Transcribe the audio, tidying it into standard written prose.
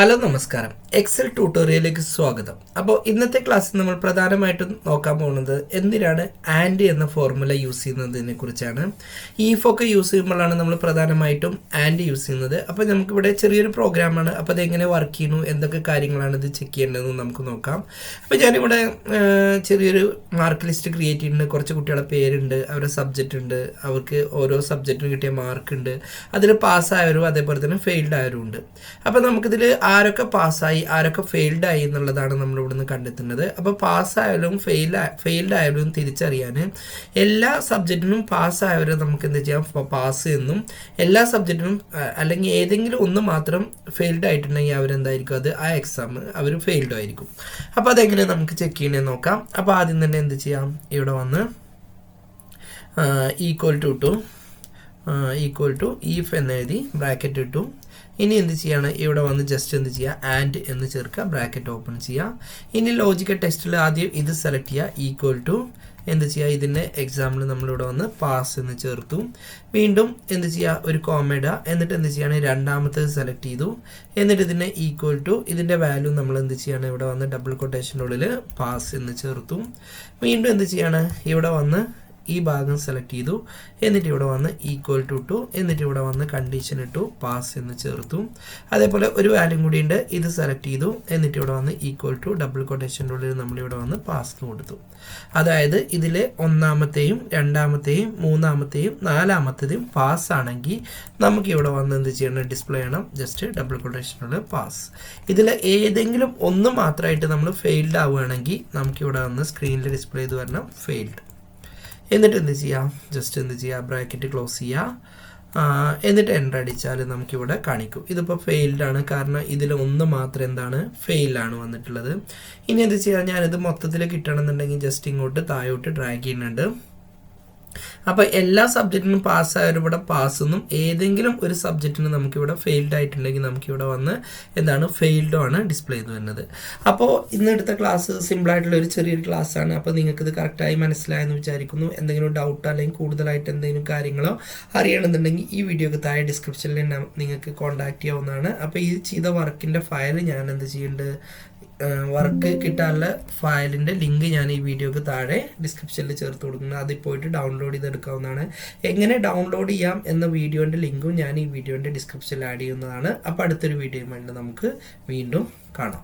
Hello നമസ്കാരം. Excel ട്യൂട്ടോറിയലിലേക്ക് സ്വാഗതം. അപ്പോൾ ഇന്നത്തെ ക്ലാസ്സിൽ നമ്മൾ പ്രധാനമായിട്ടും നോക്കാൻ പോകുന്നത് എന്തിനാണ് ആൻഡ് എന്ന ഫോർമുല യൂസ് ചെയ്യുന്നതിനെ കുറിച്ചാണ്. ഈഫൊക്കെ യൂസ് ചെയ്യുമ്പോഴാണ് നമ്മൾ പ്രധാനമായിട്ടും ആൻഡ് യൂസ് ചെയ്യുന്നത്. അപ്പോൾ നമുക്കിവിടെ ചെറിയൊരു പ്രോഗ്രാമാണ്. അപ്പോൾ അതെങ്ങനെ വർക്ക് ചെയ്യുന്നു, എന്തൊക്കെ കാര്യങ്ങളാണ് ഇത് ചെക്ക് ചെയ്യേണ്ടതെന്ന് നമുക്ക് നോക്കാം. അപ്പോൾ ഞാനിവിടെ ചെറിയൊരു മാർക്ക് ലിസ്റ്റ് ക്രിയേറ്റ് ചെയ്യുന്നുണ്ട്. കുറച്ച് കുട്ടികളുടെ പേരുണ്ട്, അവരുടെ സബ്ജക്റ്റ് ഉണ്ട്, അവർക്ക് ഓരോ സബ്ജക്റ്റിനും കിട്ടിയ മാർക്ക് ഉണ്ട്. അതിൽ പാസ്സായവരും അതേപോലെ തന്നെ ഫെയിൽഡ് ആയവരും ഉണ്ട്. അപ്പോൾ നമുക്കിതിൽ ആരൊക്കെ പാസ്സായി ആരൊക്കെ ഫെയിൽഡ് ആയി എന്നുള്ളതാണ് നമ്മൾ ഇവിടുന്ന് കണ്ടെത്തുന്നത്. അപ്പോൾ പാസ്സായാലും ഫെയിൽഡ് ആയാലും തിരിച്ചറിയാൻ എല്ലാ സബ്ജക്റ്റിനും പാസ്സായവരെ നമുക്ക് എന്ത് ചെയ്യാം, പാസ് എന്നും, എല്ലാ സബ്ജക്റ്റിനും അല്ലെങ്കിൽ ഏതെങ്കിലും ഒന്ന് മാത്രം ഫെയിൽഡ് ആയിട്ടുണ്ടെങ്കിൽ അവരെന്തായിരിക്കും, അത് ആ എക്സാം അവർ ഫെയിൽഡ് ആയിരിക്കും. അപ്പോൾ അതെങ്ങനെ നമുക്ക് ചെക്ക് ചെയ്യണമെന്ന് നോക്കാം. അപ്പോൾ ആദ്യം തന്നെ എന്ത് ചെയ്യാം, ഇവിടെ വന്ന് ഈക്വൽ ടു ഈഫ് എന്നെഴുതി ബ്രാക്കറ്റ് ഇട്ടു. ഇനി എന്ത് ചെയ്യാണ്, ഇവിടെ വന്ന് ജസ്റ്റ് എന്ത് ചെയ്യുക, ആൻഡ് എന്ന് ചേർക്കുക, ബ്രാക്കറ്റ് ഓപ്പൺ ചെയ്യുക. ഇനി ലോജിക്കൽ ടെസ്റ്റിൽ ആദ്യം ഇത് സെലക്ട് ചെയ്യുക, ഈക്വൽ ടു എന്ത് ചെയ്യുക, ഇതിൻ്റെ എക്സാമ്പിൾ നമ്മളിവിടെ വന്ന് പാസ് എന്ന് ചേർത്തു. വീണ്ടും എന്ത് ചെയ്യുക, ഒരു കോമ ഇടുക. എന്നിട്ട് എന്ത് ചെയ്യാണ്, രണ്ടാമത്തേത് സെലക്ട് ചെയ്തു. എന്നിട്ട് ഇതിനെ ഈക്വൽ ടു ഇതിൻ്റെ വാല്യൂ നമ്മൾ എന്ത് ചെയ്യാണ്, ഇവിടെ വന്ന് ഡബിൾ കൊട്ടേഷൻ്റെ ഉള്ളിൽ പാസ് എന്ന് ചേർത്തു. വീണ്ടും എന്ത് ചെയ്യാണ്, ഇവിടെ വന്ന് ഈ ഭാഗം സെലക്ട് ചെയ്തു. എന്നിട്ട് ഇവിടെ വന്ന് ഈക്വൽ ടു ടു, എന്നിട്ട് ഇവിടെ വന്ന് കണ്ടീഷൻ ഇട്ടു, പാസ് എന്ന് ചേർത്തു. അതേപോലെ ഒരു വാല്യൂ കൂടി ഉണ്ട്, ഇത് സെലക്ട് ചെയ്തു. എന്നിട്ട് ഇവിടെ വന്ന് ഈക്വൽ ടു ഡബിൾ കൊട്ടേഷൻ്റെ ഉള്ളിൽ നമ്മളിവിടെ വന്ന് പാസ് കൊടുത്തു. അതായത് ഇതിൽ ഒന്നാമത്തെയും രണ്ടാമത്തെയും മൂന്നാമത്തെയും നാലാമത്തെയും പാസ് ആണെങ്കിൽ നമുക്ക് ഇവിടെ വന്ന് എന്ത് ചെയ്യണം, ഡിസ്പ്ലേ ചെയ്യണം, ജസ്റ്റ് ഡബിൾ കൊട്ടേഷനുള്ള പാസ്. ഇതിൽ ഏതെങ്കിലും ഒന്ന് മാത്രമായിട്ട് നമ്മൾ ഫെയിൽഡ് ആവുകയാണെങ്കിൽ നമുക്കിവിടെ വന്ന് സ്ക്രീനിൽ ഡിസ്പ്ലേ ചെയ്ത് വരണം ഫെയിൽഡ്. എന്നിട്ട് എന്ത് ചെയ്യാം, ജസ്റ്റ് എന്ത് ചെയ്യുക, ബ്രാക്കറ്റ് ക്ലോസ് ചെയ്യുക. എന്നിട്ട് എൻ്റർ അടിച്ചാൽ നമുക്കിവിടെ കാണിക്കും ഇതിപ്പോൾ ഫെയിൽഡാണ്, കാരണം ഇതിൽ ഒന്ന് മാത്രം എന്താണ് ഫെയിലാണ് വന്നിട്ടുള്ളത്. ഇനി എന്ത് ചെയ്യാം, ഞാനിത് മൊത്തത്തിൽ കിട്ടണമെന്നുണ്ടെങ്കിൽ ജസ്റ്റ് ഇങ്ങോട്ട് താഴോട്ട് ഡ്രാഗ് ചെയ്യുന്നുണ്ട്. അപ്പോൾ എല്ലാ സബ്ജക്റ്റിനും പാസ്സായവരും ഇവിടെ പാസ് എന്നും, ഏതെങ്കിലും ഒരു സബ്ജക്റ്റിന് നമുക്കിവിടെ ഫെയിൽഡ് ആയിട്ടുണ്ടെങ്കിൽ നമുക്കിവിടെ വന്ന് എന്താണ് ഫെയിൽഡോ ആണ് ഡിസ്പ്ലേ ചെയ്ത് വരുന്നത്. അപ്പോൾ ഇന്നെടുത്ത ക്ലാസ് സിമ്പിളായിട്ടുള്ള ഒരു ചെറിയൊരു ക്ലാസ്സാണ്. അപ്പോൾ നിങ്ങൾക്കിത് കറക്റ്റായി മനസ്സിലായെന്ന് വിചാരിക്കുന്നു. എന്തെങ്കിലും ഡൗട്ടോ അല്ലെങ്കിൽ കൂടുതലായിട്ട് എന്തെങ്കിലും കാര്യങ്ങളോ അറിയണമെന്നുണ്ടെങ്കിൽ ഈ വീഡിയോക്ക് താഴെ ഡിസ്ക്രിപ്ഷനിൽ നിങ്ങൾക്ക് കോൺടാക്ട് ചെയ്യാവുന്നതാണ്. അപ്പോൾ ഈ ചെയ്ത വർക്കിൻ്റെ ഫയൽ ഞാൻ എന്ത് ചെയ്യുന്നുണ്ട്, വർക്ക് കിട്ടാനുള്ള ഫയലിൻ്റെ ലിങ്ക് ഞാൻ ഈ വീഡിയോക്ക് താഴെ ഡിസ്ക്രിപ്ഷനിൽ ചേർത്ത് കൊടുക്കുന്നത്. അതിൽ പോയിട്ട് ഡൗൺലോഡ് ചെയ്തെടുക്കാവുന്നതാണ്. എങ്ങനെ ഡൗൺലോഡ് ചെയ്യാം എന്ന വീഡിയോൻ്റെ ലിങ്കും ഞാൻ ഈ വീഡിയോൻ്റെ ഡിസ്ക്രിപ്ഷനിൽ ആഡ് ചെയ്യുന്നതാണ്. അപ്പോൾ അടുത്തൊരു വീഡിയോയുമായിട്ട് നമുക്ക് വീണ്ടും കാണാം.